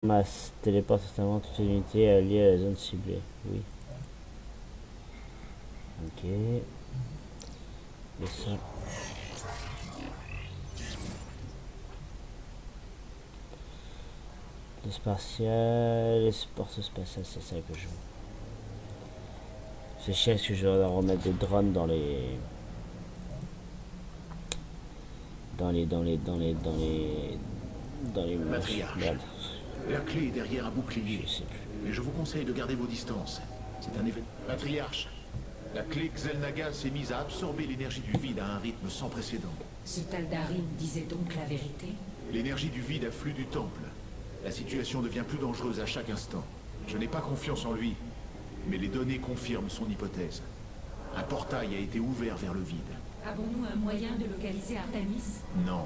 Masse téléporte totalement toute unité alliée à la zone ciblée. Oui. Ok. Et ça. Le spatial, les forces spatiales, c'est ça que je veux. C'est chiant que je dois remettre des drones dans les. Dans les Matriarche, merde. la clé est derrière un bouclier, Je sais plus. mais je vous conseille de garder vos distances. C'est un événement. Matriarche, la clé Xel'Naga s'est mise à absorber l'énergie du vide à un rythme sans précédent. Ce Tal'Darim disait donc la vérité? L'énergie du vide afflue du temple. La situation devient plus dangereuse à chaque instant. Je n'ai pas confiance en lui, mais les données confirment son hypothèse. Un portail a été ouvert vers le vide. Avons-nous un moyen de localiser Artanis? Non.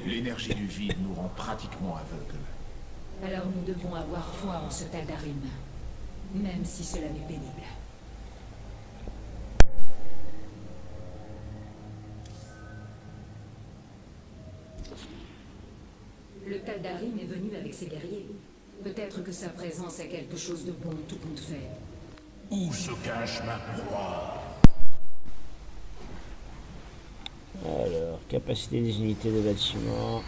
L'énergie du vide nous rend pratiquement aveugles. Alors nous devons avoir foi en ce Tal'Darim, même si cela m'est pénible. Le Tal'Darim est venu avec ses guerriers. Peut-être que sa présence a quelque chose de bon tout compte fait. Où se cache ma proie? Alors, capacité des unités de bâtiment.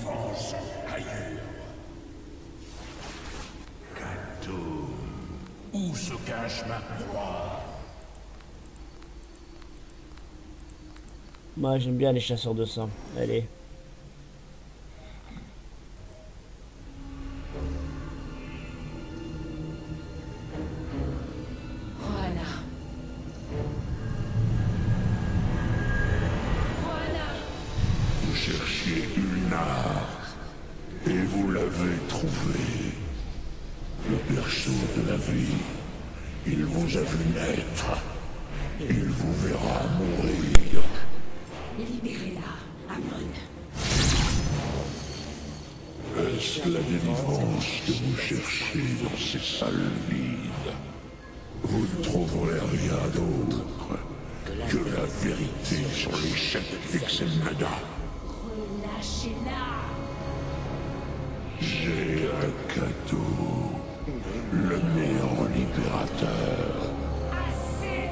Vance ailleurs. Cadeau. Où se cache ma proie? Moi, j'aime bien les chasseurs de sang. Allez. Rohana. Rohana! Vous cherchiez Ulnar, et vous l'avez trouvé. Le berceau de la vie. Il vous a vu naître. Il vous verra mourir. Libérez-la, Amon. Est-ce la délivrance que vous cherchez dans ces salles vides? Vous ne trouverez rien d'autre que la vérité sur l'échec d'Xel'Naga. Relâchez-la! J'ai un cadeau. Le néant libérateur. Assez!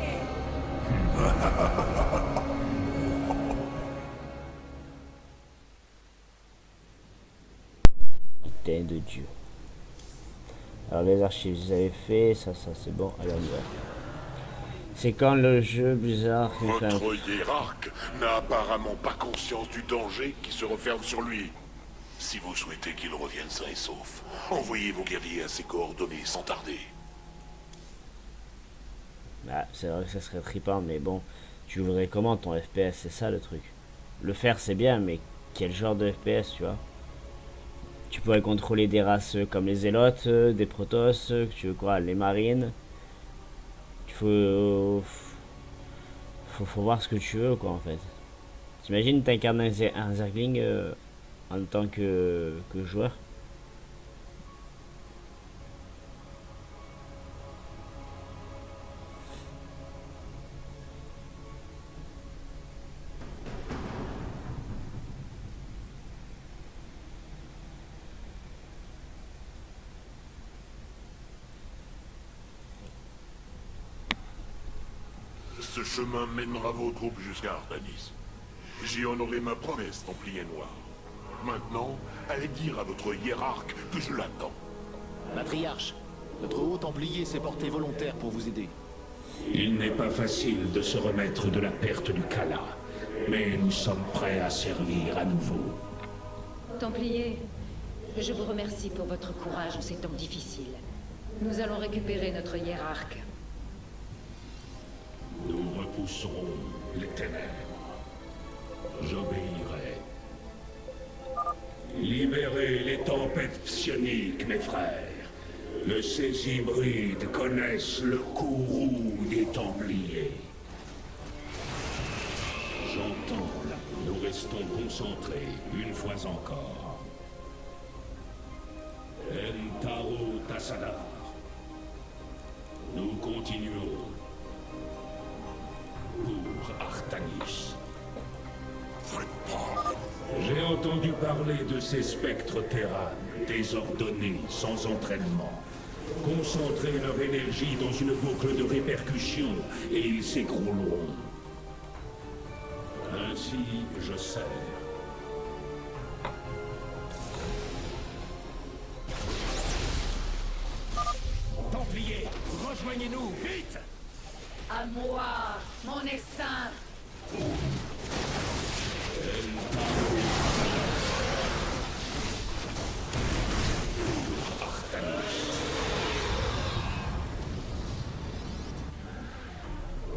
Putain de Dieu. Alors, les archives, vous avez fait. Ça, c'est bon. Allez, on y va. C'est quand le jeu Blizzard qui fait un... Votre hiérarque n'a apparemment pas conscience du danger qui se referme sur lui. Si vous souhaitez qu'il revienne sain et sauf, envoyez vos guerriers à ses coordonnées sans tarder. Ah, c'est vrai que ça serait trippant, mais bon. Tu voudrais comment ton FPS? C'est ça le truc. Le faire, c'est bien, mais quel genre de FPS, tu vois? Tu pourrais contrôler des races comme les Zélotes, des Protoss, tu veux quoi, les Marines. Faut voir ce que tu veux, quoi, en fait. T'imagines, t'incarnes un Zergling en tant que joueur. Ce chemin mènera vos troupes jusqu'à Artanis. J'y honorerai ma promesse, Templier Noir. Maintenant, allez dire à votre hiérarque que je l'attends. Matriarche, notre haut templier s'est porté volontaire pour vous aider. Il n'est pas facile de se remettre de la perte du Khala, mais nous sommes prêts à servir à nouveau. Templier, je vous remercie pour votre courage en ces temps difficiles. Nous allons récupérer notre hiérarque. Nous repousserons les ténèbres. J'obéirai. Libérez les tempêtes psioniques, mes frères. Que ces hybrides connaissent le courroux des Templiers. J'entends là. Nous restons concentrés, une fois encore. Entaro Tassadar. Nous continuons. Pour Artanis. J'ai entendu parler de ces spectres terranes, désordonnés, sans entraînement. Concentrez leur énergie dans une boucle de répercussions et ils s'écrouleront. Ainsi, je sers. Templiers, rejoignez-nous, vite! À moi, mon essaim.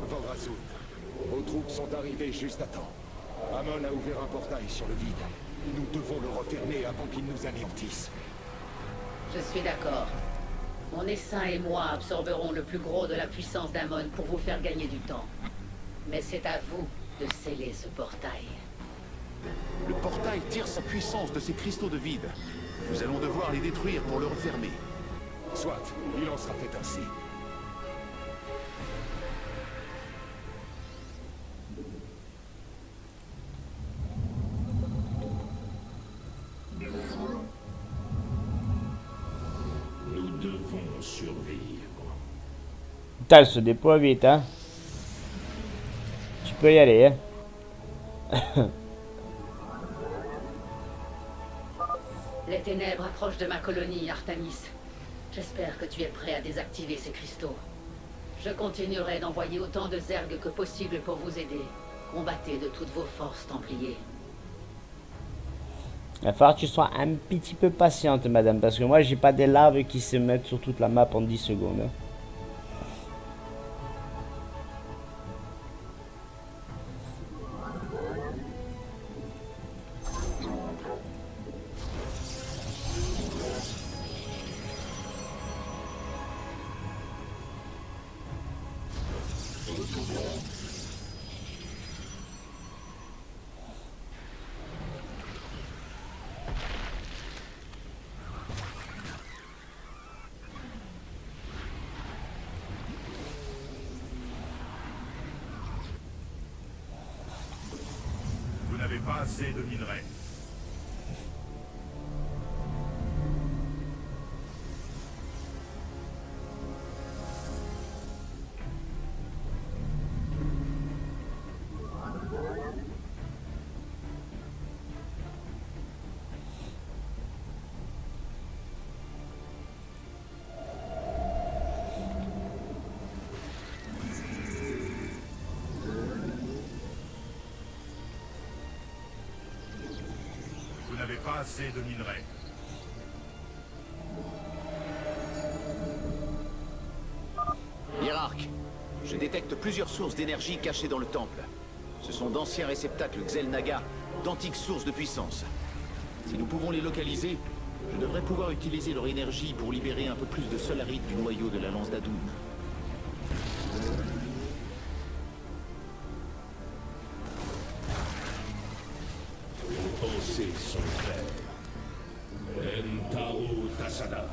Vograzout, vos troupes sont arrivées juste à temps. Amon a ouvert un portail sur le vide. Nous devons le refermer avant qu'il nous anéantisse. Je suis d'accord. Mon essaim et moi absorberons le plus gros de la puissance d'Amon pour vous faire gagner du temps. Mais c'est à vous de sceller ce portail. Le portail tire sa puissance de ces cristaux de vide. Nous allons devoir les détruire pour le refermer. Soit, il en sera fait ainsi. Nous devons survivre. Putain, elle se déploie vite, hein. Tu peux y aller, hein. Les ténèbres approchent de ma colonie, Artemis. J'espère que tu es prêt à désactiver ces cristaux. Je continuerai d'envoyer autant de zergs que possible pour vous aider. Combattez de toutes vos forces, Templiers. Il va falloir que tu sois un petit peu patiente, madame, parce que moi, j'ai pas des larves qui se mettent sur toute la map en 10 secondes. Hein. Vous n'avez pas assez de minerais. Vous n'avez pas assez de minerais. Hiérarque, je détecte plusieurs sources d'énergie cachées dans le temple. Ce sont d'anciens réceptacles Xel'Naga, d'antiques sources de puissance. Si nous pouvons les localiser, je devrais pouvoir utiliser leur énergie pour libérer un peu plus de solarite du noyau de la lance d'Adoum. Vos pensées sont claires. Entaro Tassadar.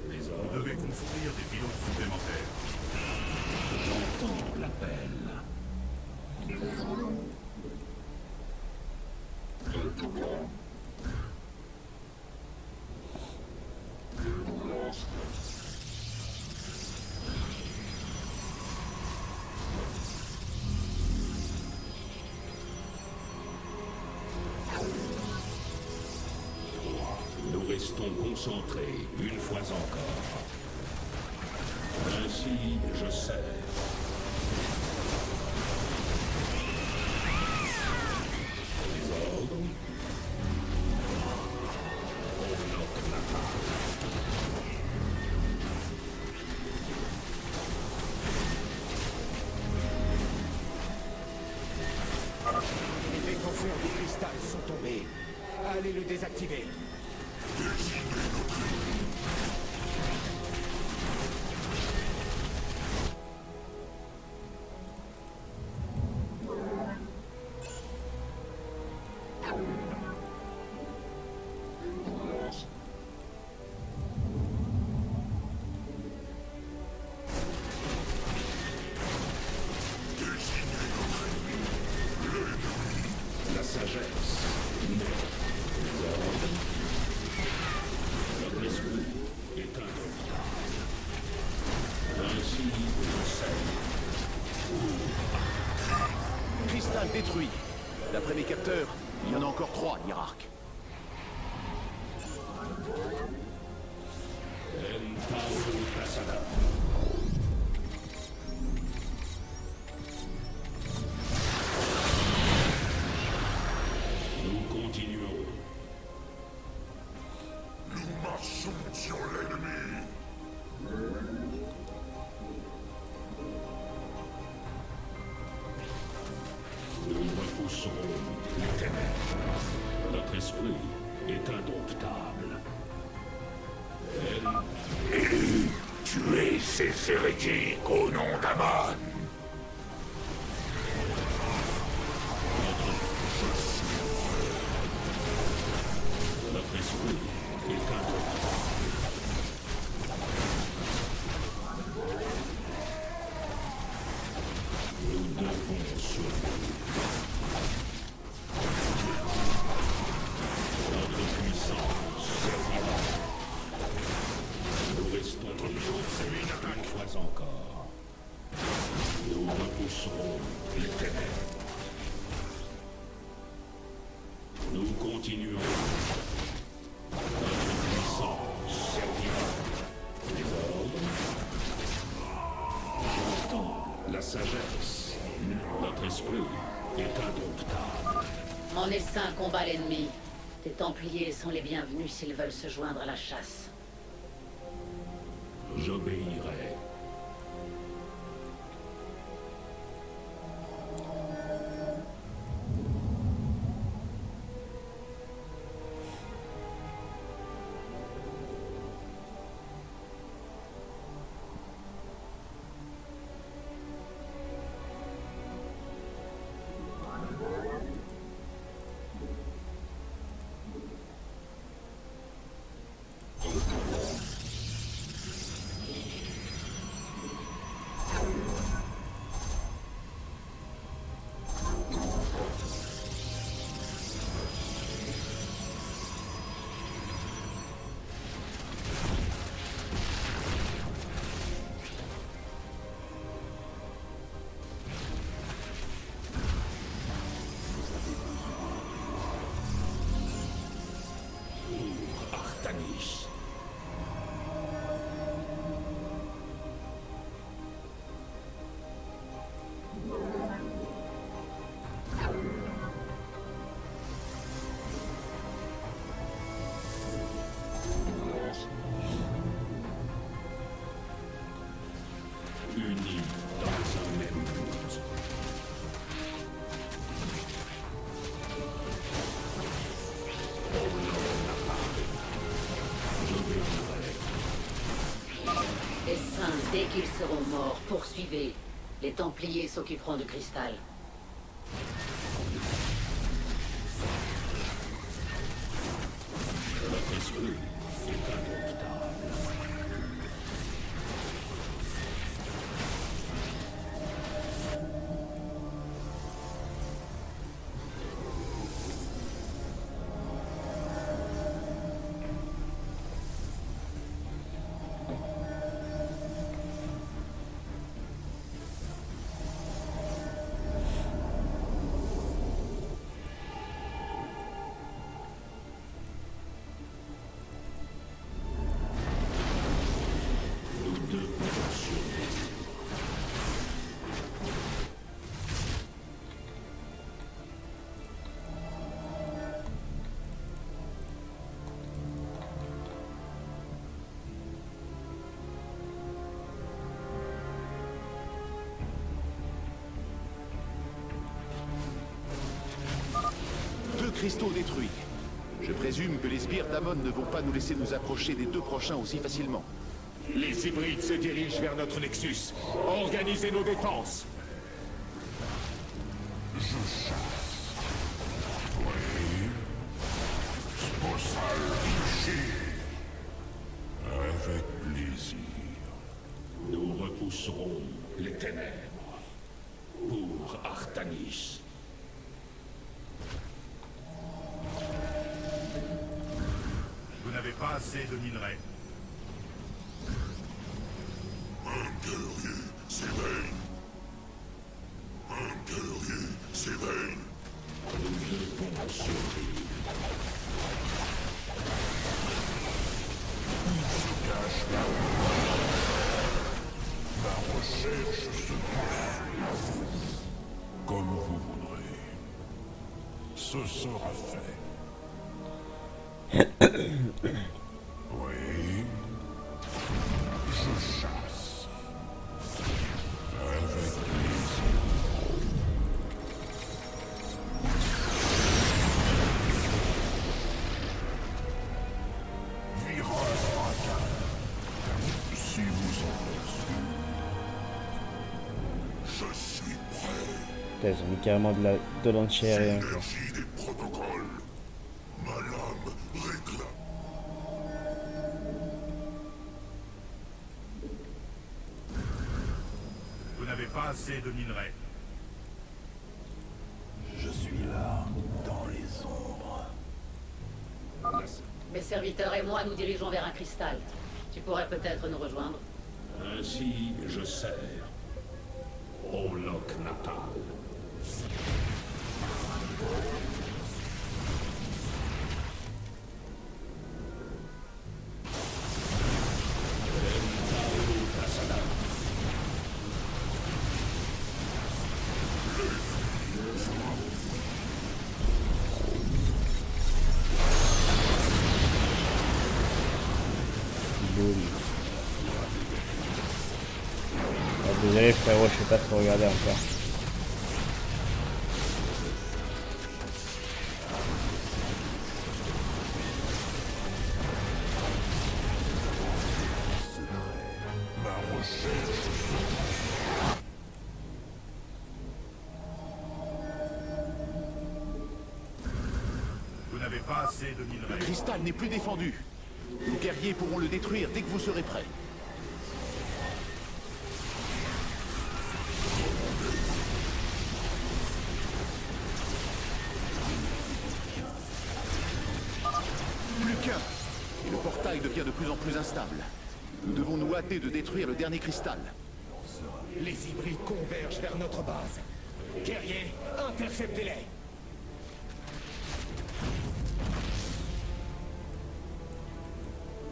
Vous devez construire des pilotes supplémentaires. J'entends l'appel. Nous restons concentrés une fois encore. Ainsi, je sers. Les ordres. Les défenseurs du cristal sont tombés. Allez le désactiver. cristal détruit. D'après mes capteurs, il y en a encore 3, hiérarque. Nous continuons. Nous marchons sur l'ennemi. Nous repoussons les ténèbres. Notre esprit est indomptable. Tuez ces hérétiques au nom d'Amon. Notre esprit est indomptable. Nous devons survivre. Notre puissance servira. Nous restons une fois encore. Nous repousserons les ténèbres. Nous continuons. Notre puissance servira. Les ordres. J'entends la sagesse. Notre esprit est indomptable. Mon essaim combat l'ennemi. Les Templiers sont les bienvenus s'ils veulent se joindre à la chasse. J'obéirai. Artanis. Unis dans un même but. Les saints, dès qu'ils seront morts, poursuivez. Les Templiers s'occuperont du cristal. Notre esprit est indomptable. Nous devons survivre. Deux cristaux détruits. Je présume que les sbires d'Amon ne vont pas nous laisser nous approcher des 2 prochains aussi facilement. Les hybrides se dirigent vers notre Nexus. Organisez nos défenses. Avec plaisir. Nous repousserons les ténèbres pour Artanis. Vous n'avez pas assez de minerais. Un guerrier s'éveille. Un guerrier ces veines. Nous devons survivre. Il se cache là. Ma recherche se poursuit. Comme vous voudrez. Ce sera fait. Oui. Je chasse. Avec plaisir. Virage radial. Si vous en êtes sûr. Je suis prêt. Putain, ils ont mis carrément de l'anti-aérien. Quoi. Synergie des protocoles. Ma lame réclame. Vous n'avez pas assez de minerais. Je suis là, dans les ombres. Mes serviteurs et moi nous dirigeons vers un cristal. Tu pourrais peut-être nous rejoindre. Ainsi, je sers. Olok Natal. Boum. Ah, désolé frérot, je sais pas trop regarder encore. Ma recherche se Vous n'avez pas assez de Le minerais. cristal n'est plus défendu. Nos guerriers pourront le détruire dès que vous serez prêts. Plus qu'un. Et le portail devient de plus en plus instable. Nous devons nous hâter de détruire le dernier cristal. Les hybrides convergent vers notre base. Guerriers, interceptez-les.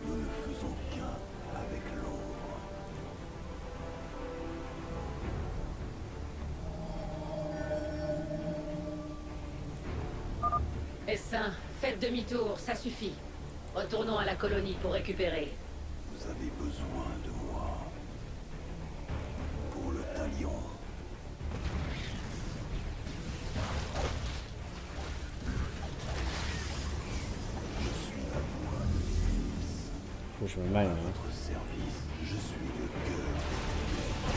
Nous ne faisons qu'un avec l'ombre. Essaim, faites demi-tour, ça suffit. Retournons à la colonie pour récupérer. Vous avez besoin de moi. Pour le talion. Je suis la voix de Fils. Faut que je me maille. À Hein. votre service, je suis le cœur.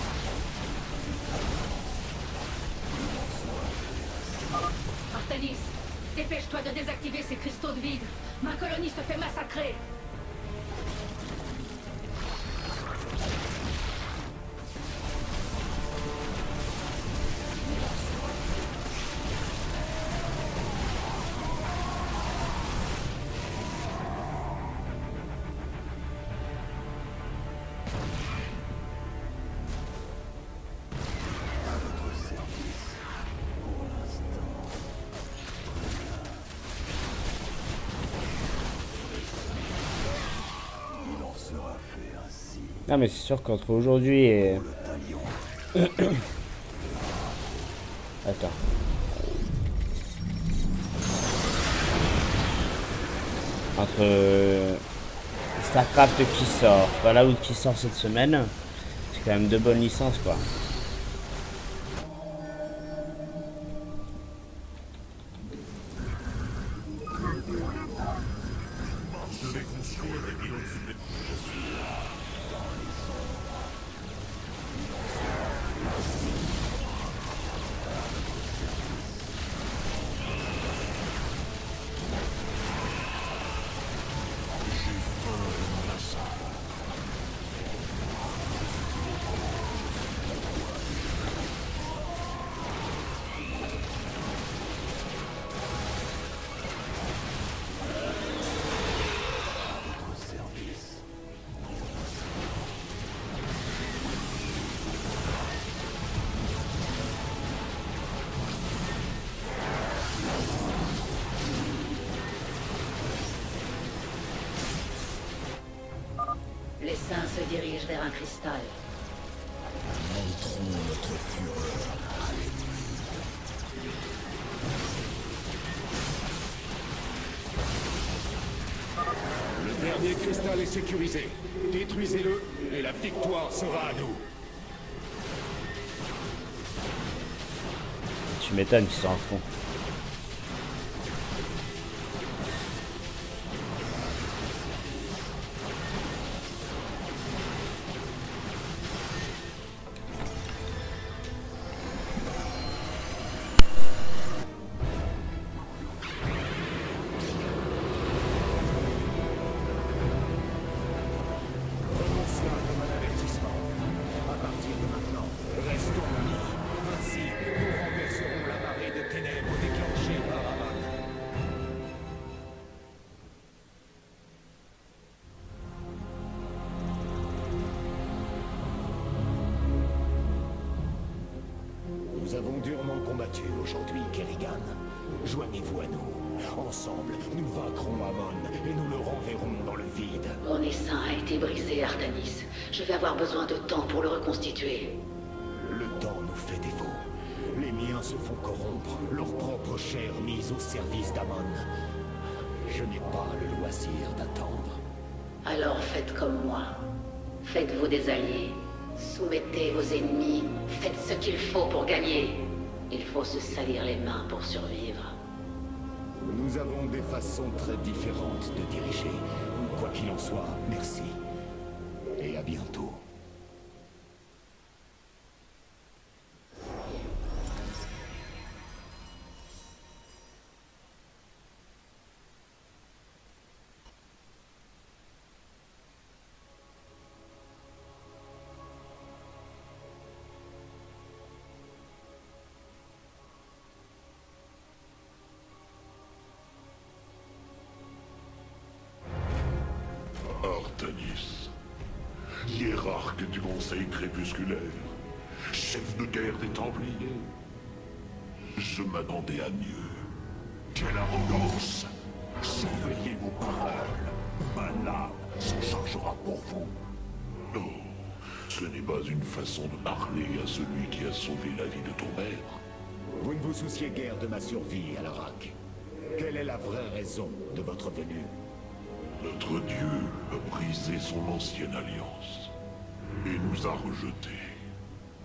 Artanis, dépêche-toi de désactiver ces cristaux de vide. Ma colonie se fait massacrer. À votre service. Pour l'instant. Il en sera fait ainsi. Non mais c'est sûr qu'entre aujourd'hui et... Le talion. Attends. Entre Starcraft qui sort, Fallout qui sort cette semaine, c'est quand même deux bonnes licences quoi. Je vais construire des pylônes supplémentaires. Votre service. Les saints se dirigent vers un cristal. Montrons notre fureur à l'ennemi. Le dernier cristal est sécurisé. Détruisez-le et la victoire sera à nous. Tu m'étonnes qu'ils sont à fond. Cela comme un avertissement. À partir de maintenant, restons unis. Ainsi, nous renverserons la marée de ténèbres déclenchée par Amon. Nous avons durement combattu aujourd'hui, Kerrigan. Joignez-vous à nous. Ensemble, nous vaincrons Amon et nous le renverrons dans le vide. Mon essaim a été brisé, Artanis. Je vais avoir besoin de temps pour le reconstituer. Le temps nous fait défaut. Les miens se font corrompre, leur propre chair mise au service d'Amon. Je n'ai pas le loisir d'attendre. Alors faites comme moi. Faites-vous des alliés. Soumettez vos ennemis. Faites ce qu'il faut pour gagner. Il faut se salir les mains pour survivre. Nous avons des façons très différentes de diriger. Quoi qu'il en soit, merci. Et à bientôt. Artanis, hiérarque du Conseil crépusculaire, chef de guerre des Templiers. Je m'attendais à mieux. Quelle arrogance! Surveillez vos paroles. Ma lame s'en chargera pour vous. Non, ce n'est pas une façon de parler à celui qui a sauvé la vie de ton père. Vous ne vous souciez guère de ma survie, Alarak. Quelle est la vraie raison de votre venue? Notre Dieu a brisé son ancienne alliance et nous a rejetés.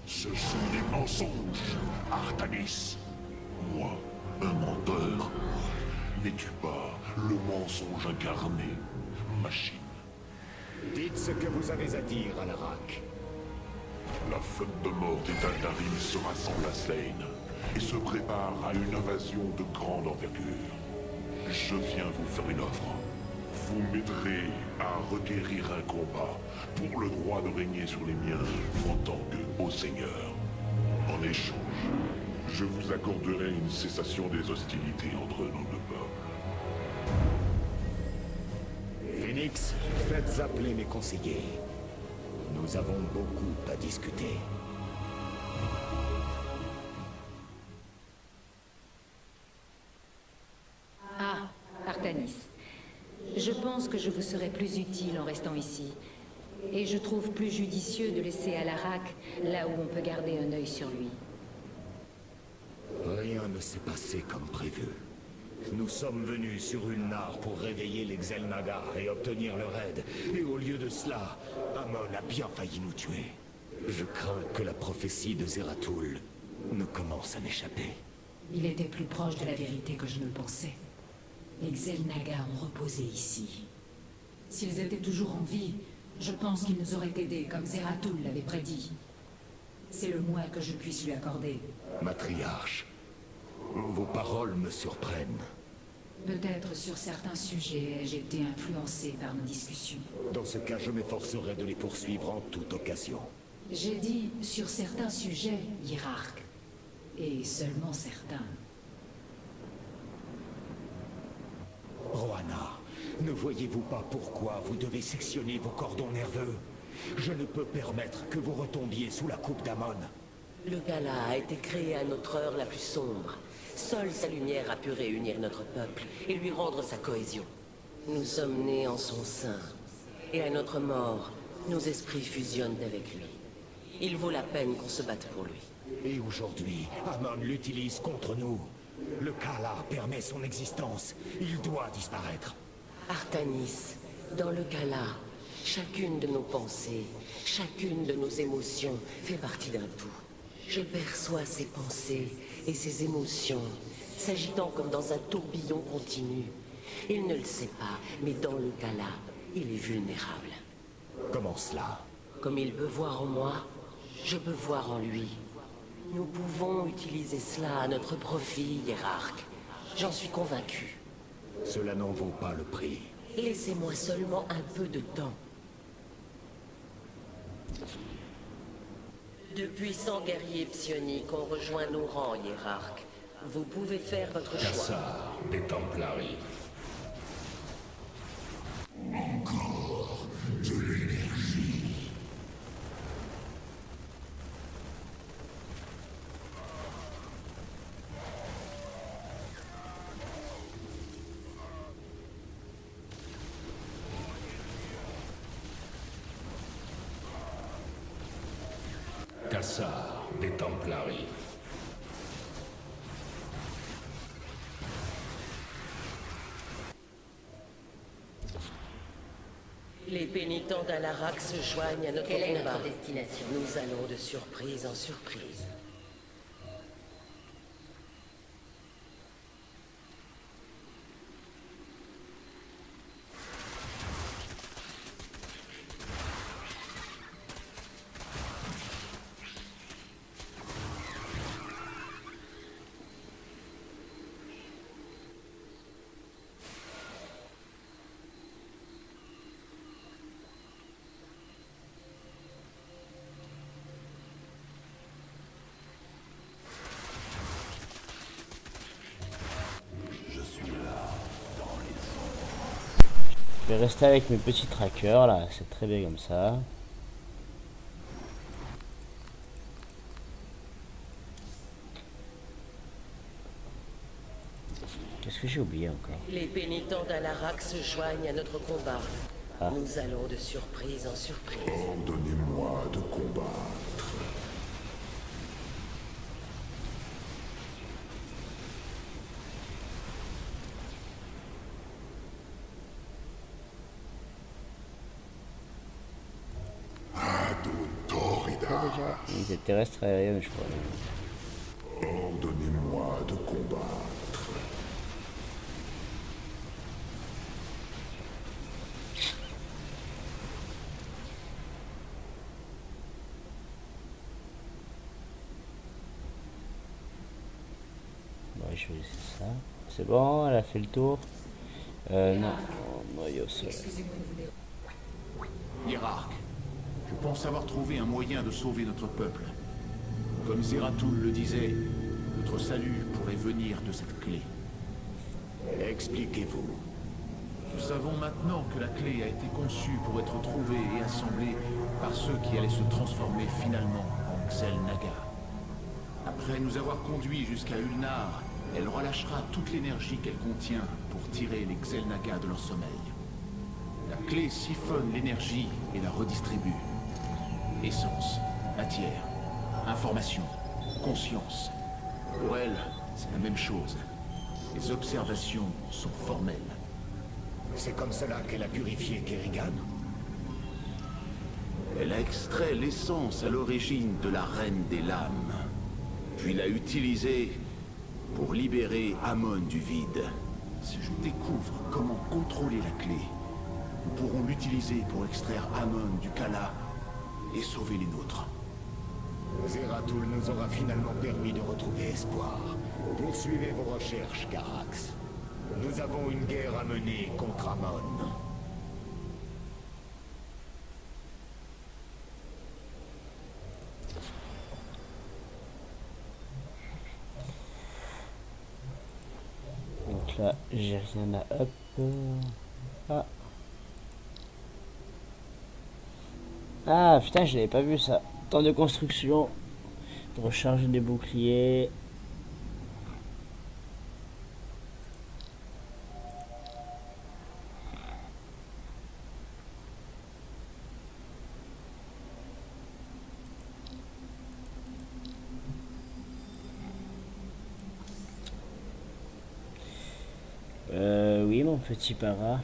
Ce sont des mensonges, Artanis. Moi, un menteur? N'es-tu pas le mensonge incarné, machine? Dites ce que vous avez à dire, Alarak. La flotte de mort des Tal'Darim se rassemble à Slayn et se prépare à une invasion de grande envergure. Je viens vous faire une offre. Vous m'aiderez à requérir un combat pour le droit de régner sur les miens en tant que haut seigneur. En échange, je vous accorderai une cessation des hostilités entre nos deux peuples. Phoenix, faites appeler mes conseillers. Nous avons beaucoup à discuter. Ah, Artanis. Je pense que je vous serai plus utile en restant ici. Et je trouve plus judicieux de laisser Alarak là où on peut garder un œil sur lui. Rien ne s'est passé comme prévu. Nous sommes venus sur une nare pour réveiller les Xel'Naga et obtenir leur aide. Et au lieu de cela, Amon a bien failli nous tuer. Je crains que la prophétie de Zeratul ne commence à m'échapper. Il était plus proche de la vérité que je ne le pensais. Les Xel'Naga ont reposé ici. S'ils étaient toujours en vie, je pense qu'ils nous auraient aidés comme Zeratul l'avait prédit. C'est le moins que je puisse lui accorder. Matriarche, vos paroles me surprennent. Peut-être sur certains sujets ai-je été influencé par nos discussions. Dans ce cas, je m'efforcerai de les poursuivre en toute occasion. J'ai dit sur certains sujets, hiérarque. Et seulement certains. Rohanna, ne voyez-vous pas pourquoi vous devez sectionner vos cordons nerveux? Je ne peux permettre que vous retombiez sous la coupe d'Amon. Le Gala a été créé à notre heure la plus sombre. Seule sa lumière a pu réunir notre peuple et lui rendre sa cohésion. Nous sommes nés en son sein. Et à notre mort, Nos esprits fusionnent avec lui. Il vaut la peine qu'on se batte pour lui. Et aujourd'hui, Amon l'utilise contre nous. Le Kala permet son existence. Il doit disparaître. Artanis, dans le Kala, chacune de nos pensées, chacune de nos émotions fait partie d'un tout. Je perçois ses pensées et ses émotions s'agitant comme dans un tourbillon continu. Il ne le sait pas, mais dans le Kala, il est vulnérable. Comment cela? Comme il peut voir en moi, je peux voir en lui. Nous pouvons utiliser cela à notre profit, hiérarque. J'en suis convaincu. Cela n'en vaut pas le prix. Laissez-moi seulement un peu de temps. De puissants guerriers psioniques ont rejoint nos rangs, hiérarque. Vous pouvez faire votre choix. Cassard des Templaries. Encore de l'énergie. Cassard des Templaries. Les pénitents d'Alarak se joignent à notre Quelle est combat. notre destination? Nous allons de surprise en surprise. Je vais rester avec mes petits trackers là, c'est très bien comme ça. Qu'est-ce que j'ai oublié encore? Les pénitents d'Alarak se joignent à notre combat. Ah. Nous allons de surprise en surprise. Ordonnez-moi de combattre. Adontorida. Unité terrestre aérienne, je crois. Ordonnez-moi de combattre. Bon, je vais laisser ça. C'est bon, elle a fait le tour. Non, noyau sol. Hiérarque, je pense avoir trouvé un moyen de sauver notre peuple. Comme Zeratul le disait, notre salut pourrait venir de cette clé. Expliquez-vous. Nous savons maintenant que la clé a été conçue pour être trouvée et assemblée par ceux qui allaient se transformer finalement en Xel Naga. Après nous avoir conduits jusqu'à Ulnar, elle relâchera toute l'énergie qu'elle contient pour tirer les Xel Naga de leur sommeil. La clé siphonne l'énergie et la redistribue. Essence, matière, information, conscience. Pour elle, c'est la même chose. Les observations sont formelles. C'est comme cela qu'elle a purifié Kerrigan. Elle a extrait l'essence à l'origine de la Reine des Lames, puis l'a utilisée pour libérer Amon du vide. Si je découvre comment contrôler la clé, nous pourrons l'utiliser pour extraire Amon du Kala et sauver les nôtres. Zeratul nous aura finalement permis de retrouver espoir. Poursuivez vos recherches, Carax. Nous avons une guerre à mener contre Amon. Donc là, j'ai rien à up. Ah. Ah putain, je l'avais pas vu ça. Temps de construction. Recharger des boucliers. Oui, mon petit para.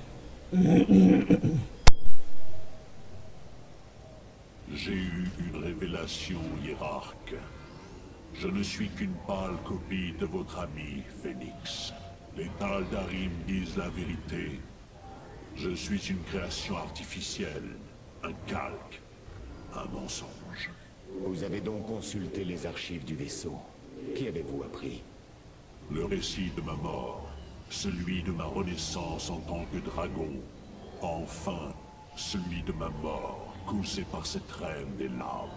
J'ai eu une révélation, hiérarque. Je ne suis qu'une pâle copie de votre ami, Phénix. Les Taldarim disent la vérité. Je suis une création artificielle, un calque, un mensonge. Vous avez donc consulté les archives du vaisseau. Qu'y avez-vous appris? Le récit de ma mort, celui de ma renaissance en tant que dragon. Enfin, celui de ma mort, causé par cette reine des lames.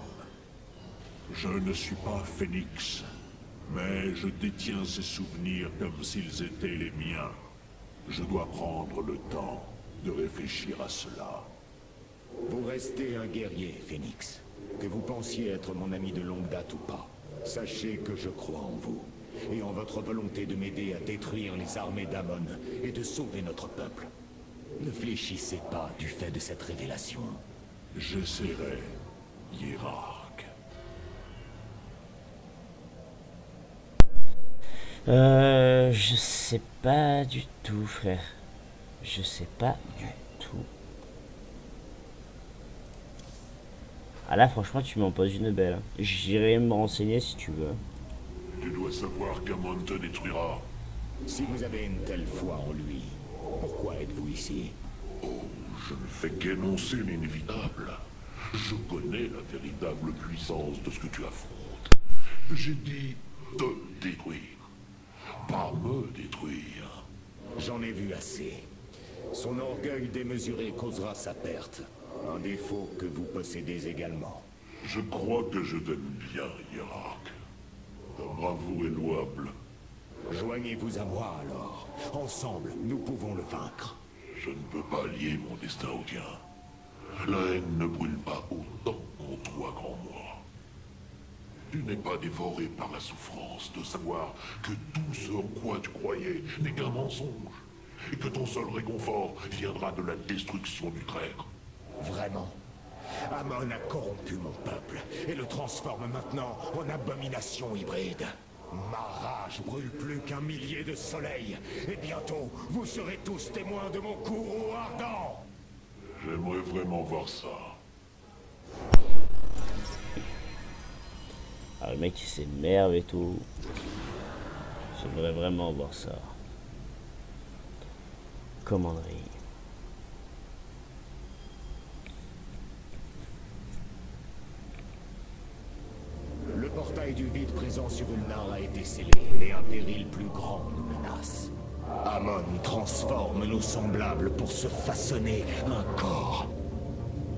Je ne suis pas Phénix, mais je détiens ces souvenirs comme s'ils étaient les miens. Je dois prendre le temps de réfléchir à cela. Vous restez un guerrier, Phénix. Que vous pensiez être mon ami de longue date ou pas, sachez que je crois en vous. Et en votre volonté de m'aider à détruire les armées d'Amon et de sauver notre peuple. Ne fléchissez pas du fait de cette révélation. J'essaierai, hiérarque. Je sais pas du tout, frère. Je sais pas du tout. Ah là, franchement, tu m'en poses une belle. J'irai me renseigner si tu veux. Tu dois savoir qu'Amon te détruira. Si vous avez une telle foi en lui, pourquoi êtes-vous ici? Oh, je ne fais qu'énoncer l'inévitable. Je connais la véritable puissance de ce que tu affrontes. J'ai dit te détruire, pas me détruire. J'en ai vu assez. Son orgueil démesuré causera sa perte. Un défaut que vous possédez également. Je crois que je t'aime bien, hiérarque. Ta bravoure est louable. Joignez-vous à moi alors. Ensemble, nous pouvons le vaincre. Je ne peux pas lier mon destin au tien. La haine ne brûle pas autant en toi qu'en moi. Tu n'es pas dévoré par la souffrance de savoir que tout ce en quoi tu croyais n'est qu'un mensonge, et que ton seul réconfort viendra de la destruction du traître. Vraiment? Amon a corrompu mon peuple et le transforme maintenant en abomination hybride. Ma rage brûle plus qu'un millier de soleils, et bientôt vous serez tous témoins de mon courroux ardent. J'aimerais vraiment voir ça. Ah, le mec il s'énerve et tout. J'aimerais vraiment voir ça. Commanderie. Le portail du vide présent sur Ulnar a été scellé, et un péril plus grand nous menace. Amon transforme nos semblables pour se façonner un corps.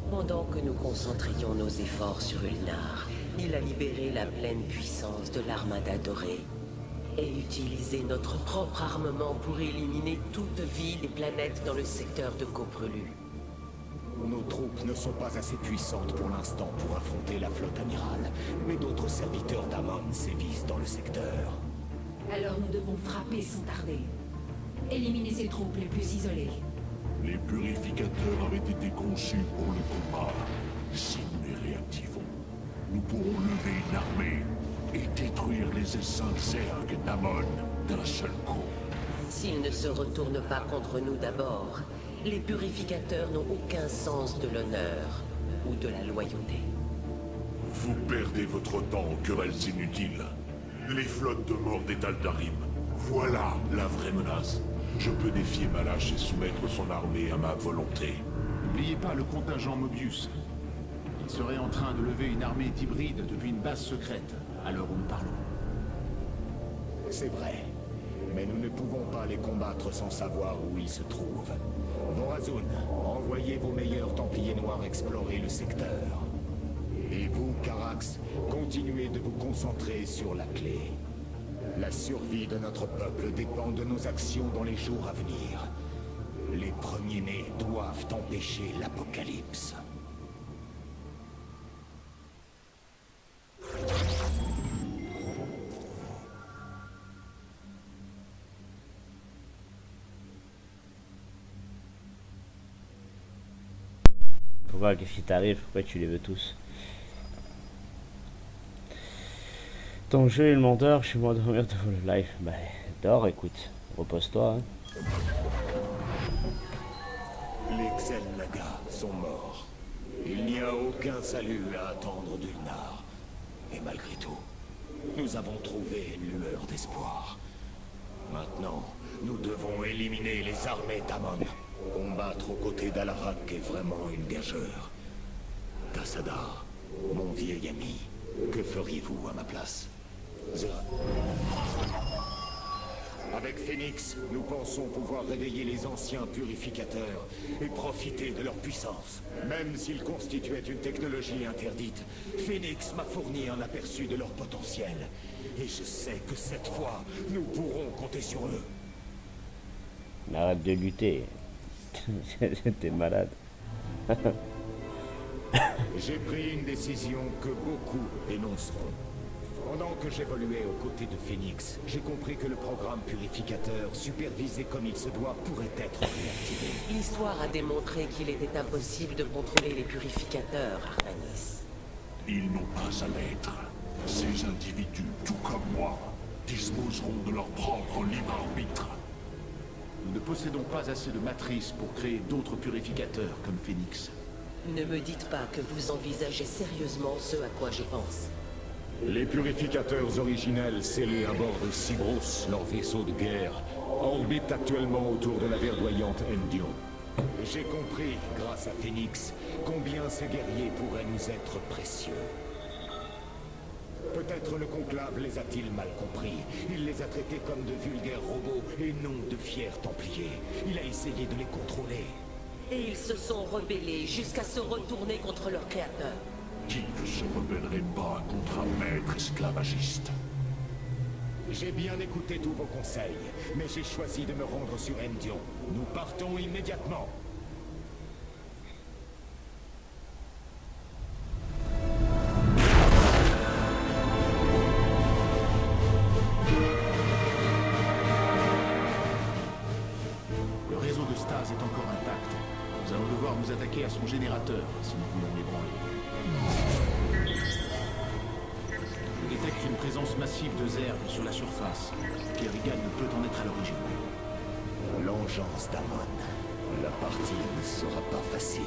Pendant que nous concentrions nos efforts sur Ulnar, il a libéré la pleine puissance de l'Armada dorée et utilisé notre propre armement pour éliminer toute vie des planètes dans le secteur de Coprelu. Nos troupes ne sont pas assez puissantes pour l'instant pour affronter la flotte amirale, mais d'autres serviteurs d'Amon sévissent dans le secteur. Alors nous devons frapper sans tarder. Éliminer ces troupes les plus isolées. Les purificateurs avaient été conçus pour le combat. Si nous les réactivons, nous pourrons lever une armée et détruire les essaims zergs d'Amon d'un seul coup. S'ils ne se retournent pas contre nous d'abord, les purificateurs n'ont aucun sens de l'honneur ou de la loyauté. Vous perdez votre temps en querelles inutiles. Les flottes de mort des Taldarim, voilà la vraie menace. Je peux défier Malache et soumettre son armée à ma volonté. N'oubliez pas le contingent Mobius. Il serait en train de lever une armée hybride depuis une base secrète, à l'heure où nous parlons. C'est vrai, mais nous ne pouvons pas les combattre sans savoir où ils se trouvent. Vorazun, envoyez vos meilleurs Templiers Noirs explorer le secteur. Et vous, Carax, continuez de vous concentrer sur la clé. La survie de notre peuple dépend de nos actions dans les jours à venir. Les premiers-nés doivent empêcher l'apocalypse. Pourquoi, qu'est-ce qui t'arrive? Pourquoi tu les veux tous? Ton jeu est le menteur, je suis moi de dormir devant le live. Bah, dors, écoute. Repose-toi, hein. Les Xel'Naga sont morts. Il n'y a aucun salut à attendre d'Ulnar. Et malgré tout, nous avons trouvé une lueur d'espoir. Maintenant, nous devons éliminer les armées d'Amon. Combattre aux côtés d'Alarak est vraiment une gageure. Tassadar, mon vieil ami, que feriez-vous à ma place? Zera. Avec Phénix, nous pensons pouvoir réveiller les anciens purificateurs et profiter de leur puissance. Même s'ils constituaient une technologie interdite, Phénix m'a fourni un aperçu de leur potentiel. Et je sais que cette fois, nous pourrons compter sur eux. Mais arrête de lutter. T'es malade. J'ai pris une décision que beaucoup dénonceront. Pendant que j'évoluais aux côtés de Phénix, j'ai compris que le programme purificateur, supervisé comme il se doit, pourrait être réactivé. L'histoire a démontré qu'il était impossible de contrôler les purificateurs, Artanis. Ils n'ont pas à l'être. Ces individus, tout comme moi, disposeront de leur propre libre arbitre. Nous ne possédons pas assez de matrices pour créer d'autres purificateurs comme Phénix. Ne me dites pas que vous envisagez sérieusement ce à quoi je pense. Les purificateurs originels scellés à bord de Cybros, leur vaisseau de guerre, orbitent actuellement autour de la verdoyante Endion. J'ai compris, grâce à Phénix, combien ces guerriers pourraient nous être précieux. Peut-être le conclave les a-t-il mal compris. Il les a traités comme de vulgaires robots et non de fiers templiers. Il a essayé de les contrôler. Et ils se sont rebellés jusqu'à se retourner contre leur créateur. Qui ne se rebellerait pas contre un maître esclavagiste? J'ai bien écouté tous vos conseils, mais j'ai choisi de me rendre sur Endion. Nous partons immédiatement. Le réseau de Stase est encore intact. Nous allons devoir nous attaquer à son générateur si nous voulons l'ébranler. Je détecte une présence massive de Zerg sur la surface. Kerrigan ne peut en être à l'origine. L'engeance d'Amon. La partie ne sera pas facile.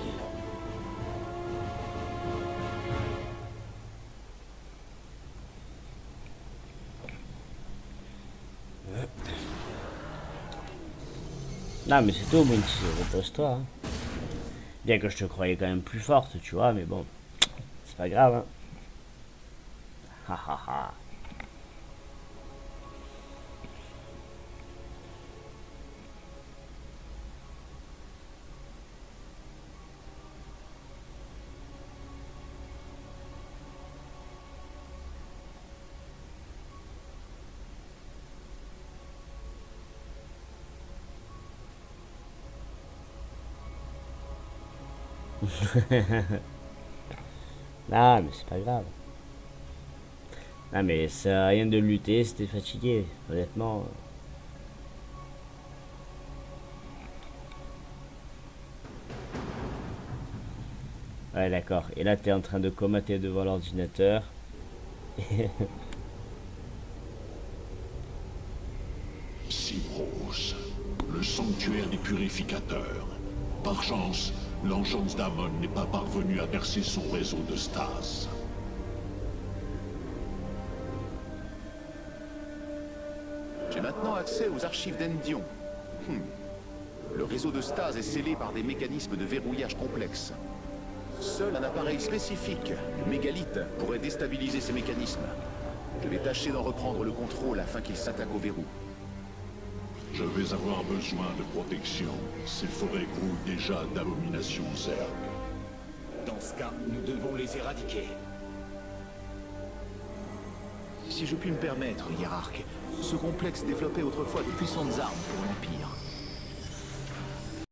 Non mais c'est tout, Bunty, repose-toi. Hein. Bien que je te croyais quand même plus forte, tu vois, mais bon, c'est pas grave. Hein. Ha ha ha. Non mais c'est pas grave. Non mais ça sert à rien de lutter, c'était fatigué, honnêtement. Ouais d'accord, et là t'es en train de comater devant l'ordinateur. Cybros, le sanctuaire des purificateurs. Par chance, l'engeance d'Amon n'est pas parvenue à percer son réseau de stase. J'ai maintenant accès aux archives d'Endion. Le réseau de Stase est scellé par des mécanismes de verrouillage complexes. Seul un appareil spécifique, le mégalith, pourrait déstabiliser ces mécanismes. Je vais tâcher d'en reprendre le contrôle afin qu'il s'attaque au verrou. Je vais avoir besoin de protection. Ces forêts grouillent déjà d'abominations Zerg. Dans ce cas, nous devons les éradiquer. Si je puis me permettre, hiérarque, ce complexe développait autrefois de puissantes armes pour l'Empire.